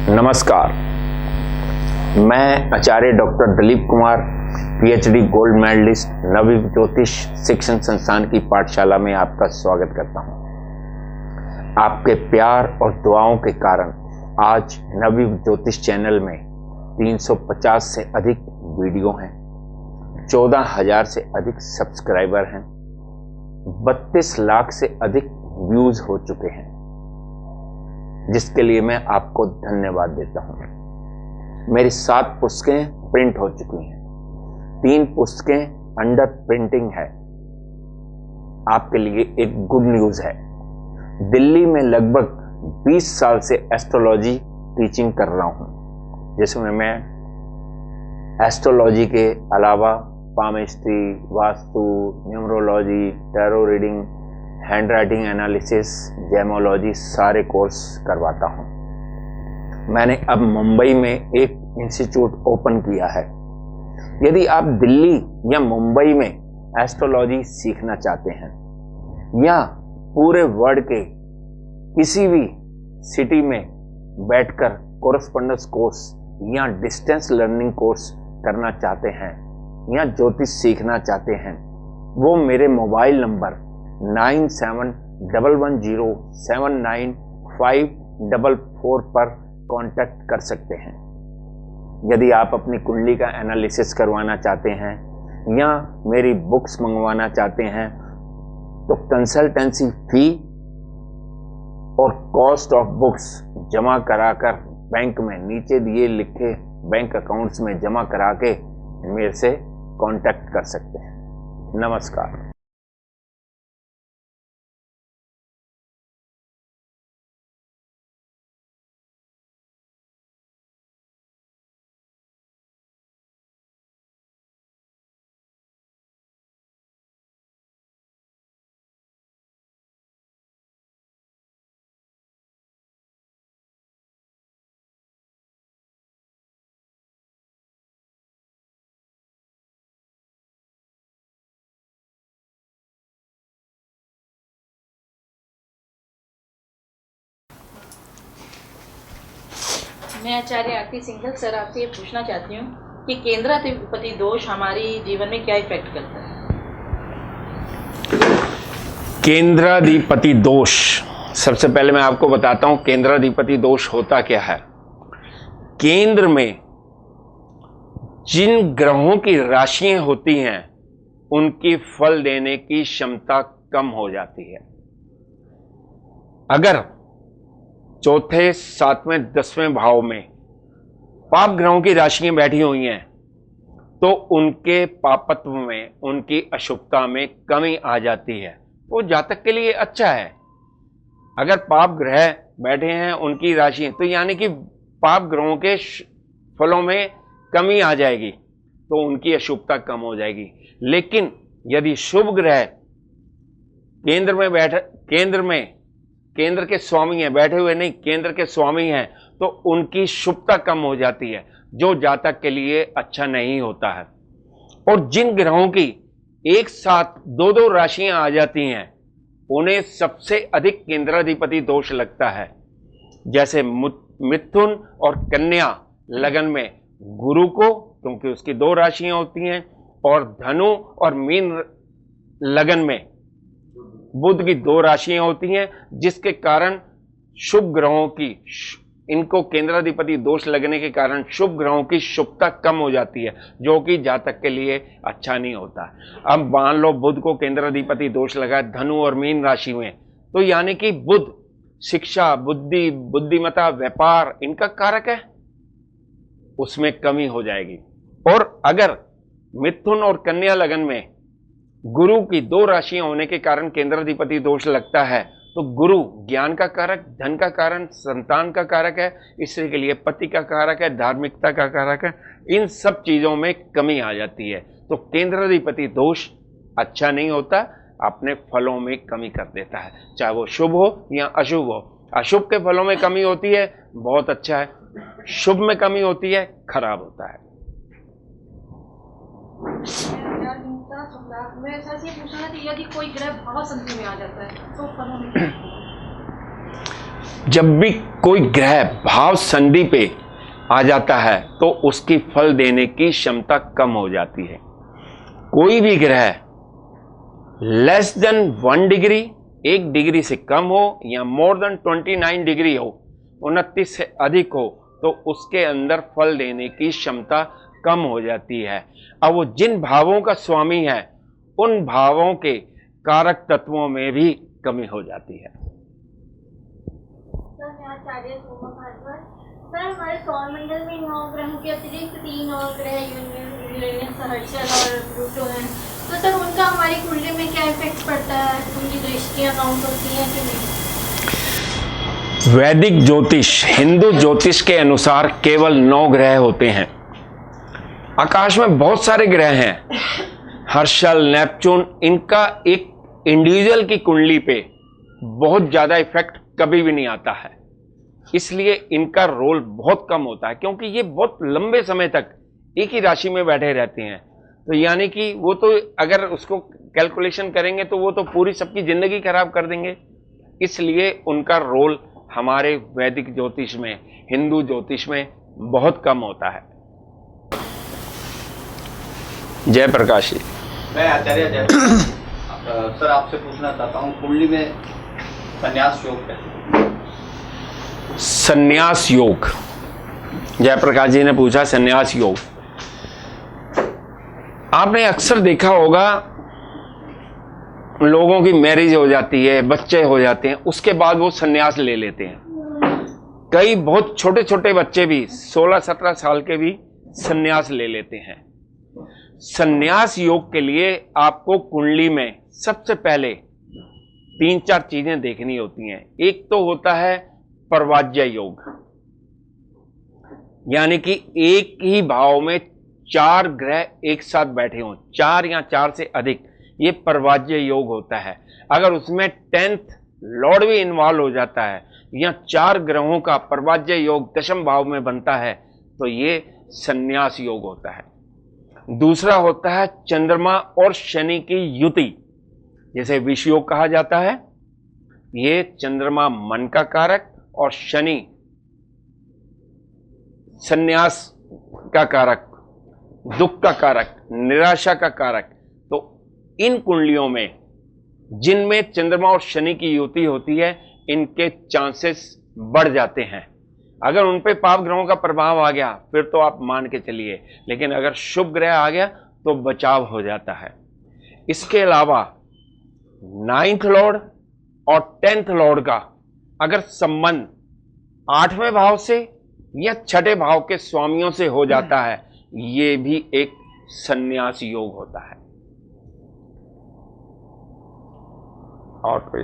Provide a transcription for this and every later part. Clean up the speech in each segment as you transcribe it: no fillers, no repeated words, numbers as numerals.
नमस्कार, मैं आचार्य doctor Dilip Kumar, PhD gold medallist, Navyug Jyotish Shikshan संस्थान की पाठशाला में आपका स्वागत करता हूं। आपके प्यार और दुआओं के कारण आज नवयुग ज्योतिष चैनल में 350 से अधिक वीडियो हैं, 14,000 से अधिक सब्सक्राइबर हैं, 32 लाख से अधिक व्यूज हो चुके हैं, जिसके लिए मैं आपको धन्यवाद देता हूं। मेरी 7 पुस्तकें प्रिंट हो चुकी हैं, 3 पुस्तकें अंडर प्रिंटिंग है। आपके लिए एक गुड न्यूज है। दिल्ली में लगभग 20 साल से एस्ट्रोलॉजी टीचिंग कर रहा हूं, जिसमें मैं एस्ट्रोलॉजी के अलावा palmistry, vastu, numerology, tarot reading, handwriting analysis, gemmology सारे कोर्स करवाता हूं। मैंने अब मुंबई में एक इंस्टीट्यूट ओपन किया है। यदि आप दिल्ली या मुंबई में एस्ट्रोलॉजी सीखना चाहते हैं या पूरे वर्ल्ड के किसी भी सिटी में बैठकर कोरस्पोंडेंस कोर्स या डिस्टेंस लर्निंग कोर्स करना चाहते हैं या ज्योतिष सीखना चाहते हैं, वो मेरे मोबाइल नंबर 9711079544 पर कांटेक्ट कर सकते हैं। यदि आप अपनी कुंडली का एनालिसिस करवाना चाहते हैं या मेरी बुक्स मंगवाना चाहते हैं तो कंसल्टेंसी फी और कॉस्ट ऑफ बुक्स जमा कराकर बैंक में नीचे दिए लिखे बैंक अकाउंट्स में जमा करा के मेरे से कांटेक्ट कर सकते हैं। नमस्कार। मैं आचार्य आरती सिंघल सर आपसे ये पूछना चाहती हूँ कि केंद्राधिपति दोष हमारी जीवन में क्या इफेक्ट करता है? केंद्राधिपति दोष, सबसे पहले मैं आपको बताता हूं केंद्राधिपति दोष होता क्या है। केंद्र में जिन ग्रहों की राशियां होती हैं उनकी फल देने की क्षमता कम हो जाती है। अगर चौथे, 7वें, 10वें भाव में पाप ग्रहों की राशियां बैठी हुई हैं तो उनके पापत्व में, उनकी अशुभता में कमी आ जाती है। वो जातक के लिए अच्छा है। अगर पाप ग्रह बैठे हैं उनकी राशि, तो यानी कि पाप ग्रहों के फलों में कमी आ जाएगी तो उनकी अशुभता कम हो जाएगी। लेकिन यदि शुभ ग्रह केंद्र के स्वामी हैं, बैठे हुए नहीं, केंद्र के स्वामी हैं, तो उनकी शुभता कम हो जाती है, जो जातक के लिए अच्छा नहीं होता है। और जिन ग्रहों की एक साथ 2-2 राशियां आ जाती हैं उन्हें सबसे अधिक केंद्राधिपति दोष लगता है। जैसे मिथुन और कन्या लगन में गुरु को, क्योंकि उसकी 2 राशियां होती हैं, और धनु और मीन लगन में बुध की 2 राशियां होती हैं, जिसके कारण शुभ ग्रहों की, इनको केंद्राधिपति दोष लगने के कारण शुभ ग्रहों की शुभता कम हो जाती है, जो कि जातक के लिए अच्छा नहीं होता। अब मान लो बुध को केंद्राधिपति दोष लगा धनु और मीन राशि में, तो यानी कि बुध शिक्षा, बुद्धि, बुद्धिमत्ता, व्यापार इनका कारक है, उसमें कमी हो जाएगी। और अगर मिथुन और कन्या लगन में गुरु की 2 राशियां होने के कारण केंद्राधिपति दोष लगता है, तो गुरु ज्ञान का कारक, धन का कारक, संतान का कारक है, स्त्री के लिए पति का कारक है, धार्मिकता का कारक है। इन सब चीजों में कमी आ जाती है, तो केंद्राधिपति दोष अच्छा नहीं होता, अपने फलों में कमी कर देता है, चाहे वो शुभ हो या अशुभ हो। अशुभ के फलों में कमी होती है, बहुत अच्छा है। शुभ में कमी होती है, खराब होता है। मैं ऐसा ही पूछना था कि यदि कोई ग्रह भाव संधि में आ जाता है तो फलों में क्या? जब भी कोई ग्रह भाव संधि पे आ जाता है तो उसकी फल देने की क्षमता कम हो जाती है। कोई भी ग्रह लेस देन 1 डिग्री, 1 डिग्री से कम हो, या मोर देन 29 डिग्री हो, 29 से अधिक हो, तो उसके अंदर फल देने की क्षमता कम हो जाती है। अब वो जिन भावों का स्वामी है उन भावों के कारक तत्वों में भी कमी हो जाती है। सर, हमारे सौरमंडल में 9 ग्रहों के अतिरिक्त 3 और ग्रह यूरेनस, सहर्षल और प्लूटो हैं। तो सर, उनका हमारी कुंडली में क्या इफेक्ट पड़ता है? उनकी दृष्टियां काउंट होती हैं कि नहीं? वैदिक ज्योतिष, हिंदू ज्योतिष के अनुसार केवल 9 ग्रह होते हैं। आकाश में बहुत सारे ग्रह हैं, हर्षल, नेपच्यून, इनका एक इंडिविजुअल की कुंडली पे बहुत ज्यादा इफेक्ट कभी भी नहीं आता है, इसलिए इनका रोल बहुत कम होता है, क्योंकि ये बहुत लंबे समय तक एक ही राशि में बैठे रहते हैं। तो यानी कि वो तो अगर उसको कैलकुलेशन करेंगे तो वो तो पूरी सबकी जिंदगी खराब कर देंगे, इसलिए उनका रोल हमारे वैदिक ज्योतिष में, हिंदू ज्योतिष में बहुत कम होता है। जय प्रकाश जी। मैं आचार्य जय सर आपसे पूछना चाहता हूँ, कुंडली में संन्यास योग कैसे? संन्यास योग, जयप्रकाश जी ने पूछा संन्यास योग। आपने अक्सर देखा होगा लोगों की मैरिज हो जाती है, बच्चे हो जाते हैं, उसके बाद वो संन्यास ले लेते हैं। कई बहुत छोटे छोटे बच्चे भी 16-17 साल के भी संन्यास ले लेते हैं। संन्यास योग के लिए आपको कुंडली में सबसे पहले 3-4 चीजें देखनी होती हैं। एक तो होता है पर्वाज्य योग, यानी कि एक ही भाव में 4 ग्रह एक साथ बैठे हों, 4 या 4 से अधिक, ये पर्वाज्य योग होता है। अगर उसमें 10th लॉर्ड भी इन्वॉल्व हो जाता है या 4 ग्रहों का पर्वाज्य योग 10th भाव में बनता है तो ये संन्यास योग होता है। दूसरा होता है चंद्रमा और शनि की युति, जैसे विष योग कहा जाता है। ये चंद्रमा मन का कारक और शनि संन्यास का कारक, दुख का कारक, निराशा का कारक। तो इन कुंडलियों में जिनमें चंद्रमा और शनि की युति होती है, इनके चांसेस बढ़ जाते हैं। अगर उन पे पाप ग्रहों का प्रभाव आ गया फिर तो आप मान के चलिए, लेकिन अगर शुभ ग्रह आ गया तो बचाव हो जाता है। इसके अलावा 9th लॉर्ड और 10th लॉर्ड का अगर संबंध 8वें भाव से या 6ठे भाव के स्वामियों से हो जाता है, ये भी एक संन्यास योग होता है। और कोई?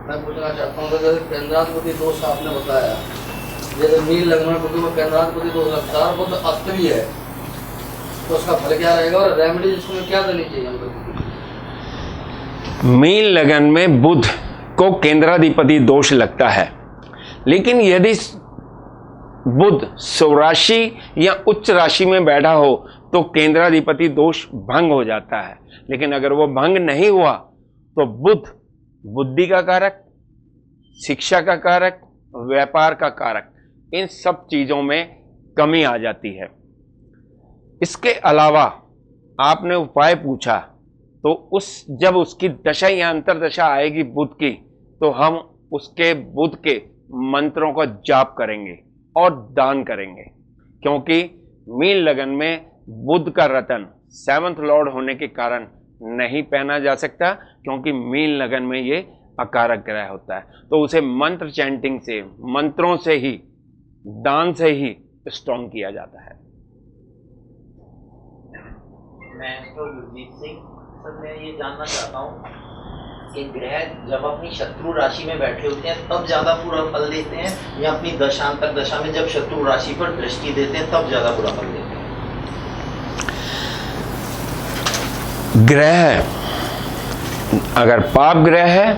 मैं पूछना चाहता हूँ, जैसे केंद्राधिपति दोष आपने बताया, जैसे मीन लग्न में केंद्राधिपति दोष लगता है, वो तो अष्टमी है, तो उसका फल क्या रहेगा और रेमेडी इसमें क्या देनी चाहिए हमको? मीन लगन में बुध को केंद्राधिपति दोष लगता है, लेकिन यदि बुध स्वराशि या उच्च राशि में बैठा हो तो केंद्राधिपति दोष भंग हो जाता है। लेकिन अगर वो भंग नहीं हुआ तो बुध बुद्धि का कारक, शिक्षा का कारक, व्यापार का कारक, इन सब चीजों में कमी आ जाती है। इसके अलावा आपने उपाय पूछा, तो जब उसकी दशा या अंतरदशा आएगी बुध की, तो हम उसके बुध के मंत्रों का जाप करेंगे और दान करेंगे, क्योंकि मीन लगन में बुध का रतन 7th लॉर्ड होने के कारण नहीं पहना जा सकता, क्योंकि मीन लगन में ये अकारक ग्रह होता है। तो उसे मंत्र चैंटिंग से, मंत्रों से ही, दान से ही स्ट्रॉन्ग किया जाता है। मैं तो युवजीत सिंह सर, मैं ये जानना चाहता हूँ कि ग्रह जब अपनी शत्रु राशि में बैठे होते हैं तब ज्यादा बुरा फल देते हैं, या अपनी दशांतर दशा में जब शत्रु राशि पर दृष्टि देते हैं तब ज्यादा बुरा फल देते हैं? ग्रह अगर पाप ग्रह है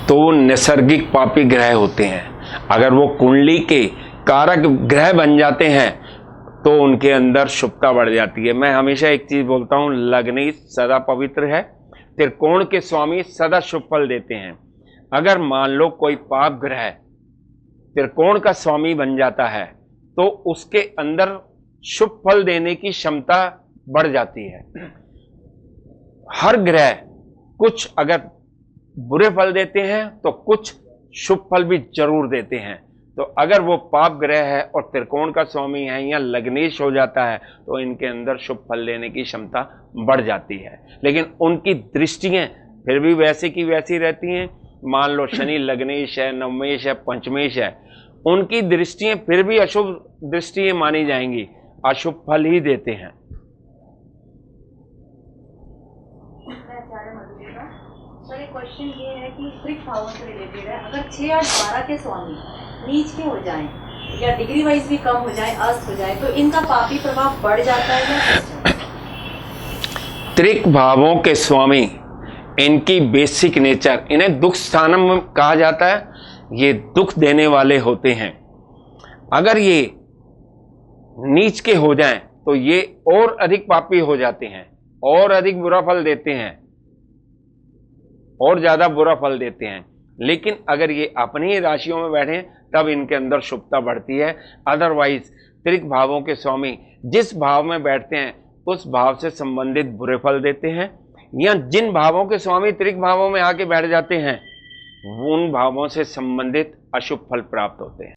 तो वो नैसर्गिक पापी ग्रह होते हैं। अगर वो कुंडली के कारक ग्रह बन जाते हैं तो उनके अंदर शुभता बढ़ जाती है। मैं हमेशा एक चीज बोलता हूं, लग्नी सदा पवित्र है, त्रिकोण के स्वामी सदा शुभ फल देते हैं। अगर मान लो कोई पाप ग्रह त्रिकोण का स्वामी बन जाता है तो उसके अंदर शुभ फल देने की क्षमता बढ़ जाती है। हर ग्रह कुछ अगर बुरे फल देते हैं तो कुछ शुभ फल भी जरूर देते हैं। तो अगर वो पाप ग्रह है और त्रिकोण का स्वामी है या लग्नेश हो जाता है तो इनके अंदर शुभ फल लेने की क्षमता बढ़ जाती है। लेकिन उनकी दृष्टियां फिर भी वैसी की वैसी रहती हैं। मान लो शनि लग्नेश है, नवमेश है, पंचमेश है, उनकी दृष्टियां फिर भी अशुभ दृष्टियां मानी जाएंगी, अशुभ फल ही देते हैं। सर एक क्वेश्चन ये है कि त्रिक भावों से रिलेटेड है, अगर 6 और 12 के स्वामी नीच के हो जाएं या डिग्री वाइज भी कम हो जाए, अस्त हो जाए, तो इनका पापी प्रभाव बढ़ जाता है या? त्रिक भावों के स्वामी इनकी बेसिक नेचर, इन्हें दुख स्थानम कहा जाता है, ये दुख देने वाले होते हैं। अगर ये नीच के हो जाएं तो ये और अधिक पापी हो जाते हैं, और अधिक बुरा फल देते हैं, और ज्यादा बुरा फल देते हैं। लेकिन अगर ये अपनी ही राशियों में बैठे तब इनके अंदर शुभता बढ़ती है। अदरवाइज त्रिक भावों के स्वामी जिस भाव में बैठते हैं उस भाव से संबंधित बुरे फल देते हैं, या जिन भावों के स्वामी त्रिक भावों में आके बैठ जाते हैं उन भावों से संबंधित अशुभ फल प्राप्त होते हैं।